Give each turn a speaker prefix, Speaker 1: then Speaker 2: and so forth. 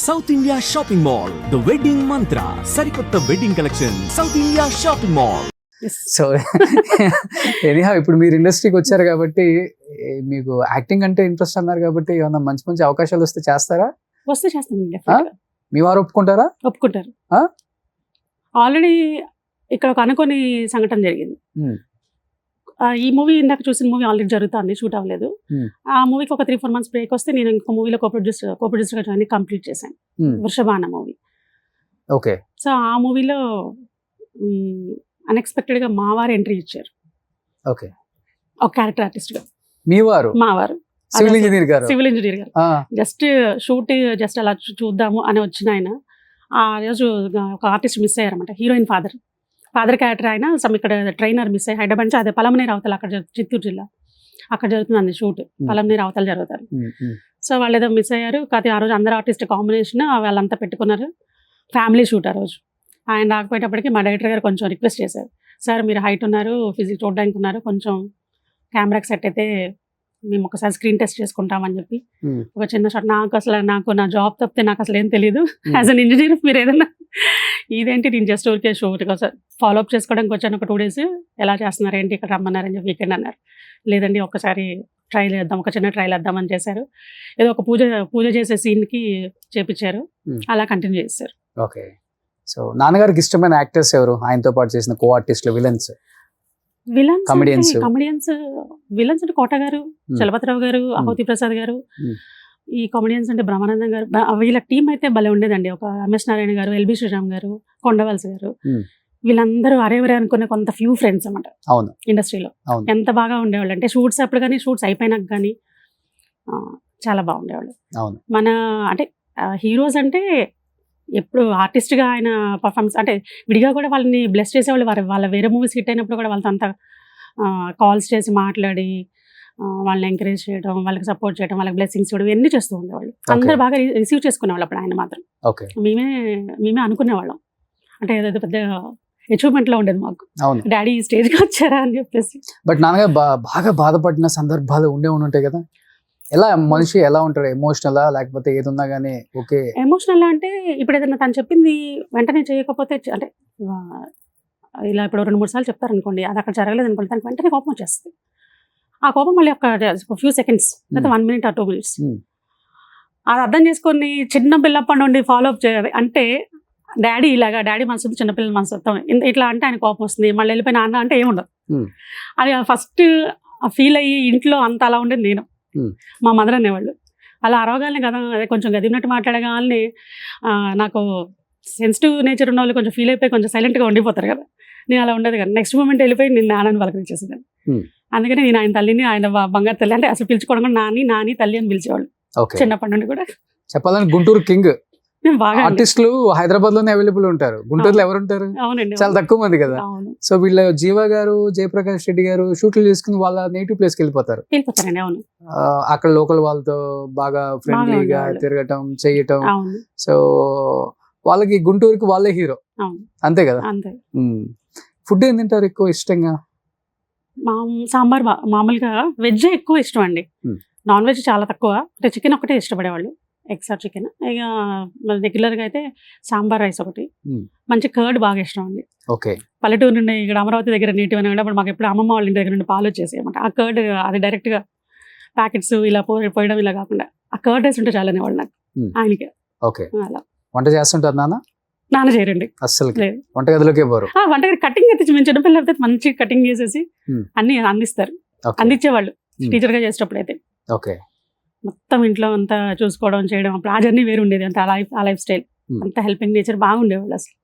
Speaker 1: South India shopping mall the wedding మంత్ర సరికొత్త wedding collection south India shopping mall.
Speaker 2: So ఎనీహా ఇప్పుడు మీరు ఇండస్ట్రీకి వచ్చారు కాబట్టి మీకు యాక్టింగ్ అంటే ఇంట్రెస్ట్ అన్నారు కాబట్టి ఏమన్నా మంచి మంచి అవకాశాలు వస్తే చేస్తారా?
Speaker 3: వస్తే చేస్తామండి.
Speaker 2: మీ వారు ఒప్పుకుంటారా?
Speaker 3: ఒప్పుకుంటారు. ఆల్రెడీ ఇక్కడ ఒక అనుకోని సంఘటన జరిగింది. ఈ మూవీ ఇందాక చూసిన మూవీ ఆల్రెడీ జరుగుతుంది, షూట్ అవ్వలేదు. ఆ మూవీకి ఒక 3-4 months బ్రేక్ వస్తే నేను ఇంకో మూవీలో కో-ప్రొడ్యూసర్గా జాయిన్ కంప్లీట్ చేశాను. వృషభాన మూవీ.
Speaker 2: ఓకే.
Speaker 3: సో ఆ మూవీలో అన్ఎక్స్పెక్టెడ్గా మా వారు ఎంట్రీ ఇచ్చారు.
Speaker 2: ఓకే.
Speaker 3: ఒక క్యారెక్టర్ ఆర్టిస్ట్గా.
Speaker 2: మీ వారు?
Speaker 3: మా వారు
Speaker 2: సివిల్ ఇంజనీర్ గారు.
Speaker 3: సివిల్ ఇంజనీర్ గారు. జస్ట్ షూట్ జస్ట్ అలా చూద్దాము అని వచ్చిన ఆయన ఆ రోజు ఒక ఆర్టిస్ట్ మిస్ అయ్యారన్నమాట. హీరోయిన్ ఫాదర్ క్యారెక్టర్ ఆయన ఇక్కడ ట్రైనర్ మిస్ అయ్యి హైదరాబాద్ నుంచి అదే పలమనేరు అవతల అక్కడ చిత్తూరు జిల్లా అక్కడ జరుగుతుంది షూట్. పలమనేరు అవతల జరుగుతారు. సో వాళ్ళు ఏదో మిస్ అయ్యారు. కాకపోతే ఆ రోజు అందరు ఆర్టిస్ట్ కాంబినేషన్ వాళ్ళంతా పెట్టుకున్నారు. ఫ్యామిలీ షూట్ ఆ రోజు. ఆయన రాకపోయేటప్పటికి మా డైరెక్టర్ గారు కొంచెం రిక్వెస్ట్ చేశారు, సార్ మీరు హైట్ ఉన్నారు, ఫిజిక్స్ చూడడానికి ఉన్నారు, కొంచెం కెమెరాకి సెట్ అయితే మేము ఒకసారి స్క్రీన్ టెస్ట్ చేసుకుంటామని చెప్పి ఒక చిన్న షాట్. నాకు నా జాబ్ తప్పితే నాకు అసలు ఏం తెలియదు. యాజ్ అన్ ఇంజనీర్ మీరు ఏదన్నా ఇదేంటి నేను జస్ట్ ఊరికే షూట్ ఫాలో అప్ చేసుకోవడానికి వచ్చాను. ఒక 2 days ఎలా చేస్తున్నారు ఏంటి ఇక్కడ రమ్మన్నారని చెప్పి వీకెండ్ అన్నారు. లేదండి ఒకసారి ట్రైల్ చేద్దాం, ఒక చిన్న ట్రైల్ వేద్దామని చేశారు. ఏదో ఒక పూజ చేసే సీన్కి చేపించారు. అలా కంటిన్యూ చేశారు.
Speaker 2: ఓకే. సో నాన్నగారికి ఇష్టమైన యాక్టర్స్ ఎవరు? ఆయనతో పాటు చేసిన కో ఆర్టిస్టులు, విలన్స్
Speaker 3: కమెడియన్స్ అంటే కోట గారు, చలపతిరావు గారు, అహోతి ప్రసాద్ గారు. ఈ కామెడియన్స్ అంటే బ్రహ్మానందం గారు. వీళ్ళ టీం అయితే భలే ఉండేదండి. ఒక ఎంఎస్ నారాయణ గారు, ఎల్బి శ్రీరామ్ గారు, కొండవలసి గారు. వీళ్ళందరూ అరేవరే అనుకునే కొంత ఫ్యూ ఫ్రెండ్స్ అన్నమాట ఇండస్ట్రీలో. ఎంత బాగా ఉండేవాళ్ళు అంటే షూట్స్ అప్పుడు కానీ షూట్స్ అయిపోయినాక కానీ చాలా బాగుండేవాళ్ళు. మన అంటే హీరోస్ అంటే ఎప్పుడు ఆర్టిస్ట్గా ఆయన పర్ఫార్మెన్స్ అంటే విడిగా కూడా వాళ్ళని బ్లెస్ చేసేవాళ్ళు. వాళ్ళ వేరే మూవీస్ హిట్ అయినప్పుడు కూడా వాళ్ళతో అంతా కాల్స్ చేసి మాట్లాడి వాళ్ళని ఎంకరేజ్ చేయడం, వాళ్ళకి సపోర్ట్ చేయడం, వాళ్ళకి బ్లెస్సింగ్స్ ఇవ్వడం ఇవన్నీ చేస్తూ ఉండేవాళ్ళు. అందరూ బాగా రిసీవ్ చేసుకునేవాళ్ళు. అప్పుడు ఆయన మాత్రం మేమే అనుకునేవాళ్ళం అంటే ఏదైతే పెద్ద అచీవ్మెంట్లో ఉండేది మాకు, డాడీ ఈ స్టేజ్కి వచ్చారా అని చెప్పేసి.
Speaker 2: బట్ నాన్నగా బాగా బాధపడిన సందర్భాలు ఉంటాయి కదా, ఎలా మనిషి ఎలా ఉంటారు? ఎమోషనల్ లేకపోతే ఏది ఉన్నా కానీ ఓకే?
Speaker 3: ఎమోషనల్ అంటే ఇప్పుడు ఏదైనా తను చెప్పింది వెంటనే చేయకపోతే అంటే ఇలా ఇప్పుడు 2-3 సార్లు చెప్తారనుకోండి, అది అక్కడ జరగలేదు అనుకోండి, తనకు వెంటనే కోపం వచ్చేస్తుంది. ఆ కోపం మళ్ళీ ఒక ఫ్యూ సెకండ్స్ లేదా 1 minute or 2 minutes అది అర్థం చేసుకొని చిన్న పిల్లప్పటి నుండి ఫాలో అప్ చేయాలి. అంటే డాడీ మనసు చిన్నపిల్లల మనసు ఇట్లా అంటే ఆయన కోపం వస్తుంది. మళ్ళీ వెళ్ళిపోయి నాన్న అంటే ఏముండదు. అది ఫస్ట్ ఫీల్ అయ్యి ఇంట్లో అంత అలా ఉండేది నేను. మా మదర్ అనేవాళ్ళు అలా అరవగానే కదా, అదే కొంచెం గదినట్టు మాట్లాడగానే నాకు సెన్సిటివ్ నేచర్ ఉన్న వాళ్ళు కొంచెం ఫీల్ అయిపోయి కొంచెం సైలెంట్గా ఉండిపోతారు కదా. నేను అలా ఉండేది కదా. నెక్స్ట్ మూమెంట్ వెళ్ళిపోయి నేను నాన్నని పలకరించేసేదాన్ని. అందుకని నేను ఆయన తల్లిని, ఆయన బంగారు తల్లి అంటే అసలు పిలుచుకోవడం కూడా నాని తల్లి అని పిలిచేవాళ్ళు చిన్నప్పటి నుండి కూడా.
Speaker 2: చెప్పాలని గుంటూరు కింగ్ ఆర్టిస్టులు హైదరాబాద్ లోనే అవైలబుల్ ఉంటారు. గుంటూరులో ఎవరు ఉంటారు? చాలా తక్కువ మంది కదా. సో వీళ్ళ జీవా గారు, జయప్రకాష్ రెడ్డి గారు షూట్లు చేసుకుని వాళ్ళ నేటివ్ ప్లేస్కి వెళ్ళిపోతారు. అక్కడ లోకల్ వాళ్ళతో బాగా ఫ్రెండ్లీగా తిరగటం చేయటం. సో వాళ్ళకి గుంటూరుకి వాళ్ళే హీరో, అంతే కదా. ఫుడ్ ఏం తింటారు ఎక్కువ ఇష్టంగా?
Speaker 3: సాంబార్. మామూలుగా వెజ్ ఎక్కువ ఇష్టం అండి, నాన్ వెజ్ చాలా తక్కువ. అంటే చికెన్ ఒకటే ఇష్టపడేవాళ్ళు, ఎగ్స్ ఆర్ చికెన్. ఇక రెగ్యులర్గా అయితే సాంబార్ రైస్ ఒకటి, మంచి కర్డ్ బాగా ఇష్టం అండి. పల్లెటూరు నుండి ఇక్కడ అమరావతి దగ్గర నేటివ్ అని కూడా మాకు ఎప్పుడు అమ్మమ్మ వాళ్ళ ఇంటి దగ్గర నుండి పాలు వచ్చేసి అన్నమాట. ఆ కర్డ్ అది డైరెక్ట్గా ప్యాకెట్స్ ఇలా పోయడం ఇలా కాకుండా ఆ కర్డ్ రైస్ ఉంటే చాలనే వాళ్ళు నాకు ఆయనకి. అలా
Speaker 2: వంట చేస్తుంటారు
Speaker 3: నాన్న చేయరండి
Speaker 2: అసలు, వంటగదిలోకి పోరు.
Speaker 3: వంటగది కటింగ్ అయితే మేము చిన్నపిల్లలు అయితే మంచి కటింగ్ చేసేసి అన్ని అందిస్తారు, అందించేవాళ్ళు టీచర్గా చేసేటప్పుడు అయితే. మొత్తం ఇంట్లో అంతా చూసుకోవడం చేయడం, అప్పుడు ఆ జర్నీ వేరు ఉండేది. అంత ఆ లైఫ్ స్టైల్ అంతా హెల్పింగ్ నేచర్ బాగుండేవాళ్ళు అసలు.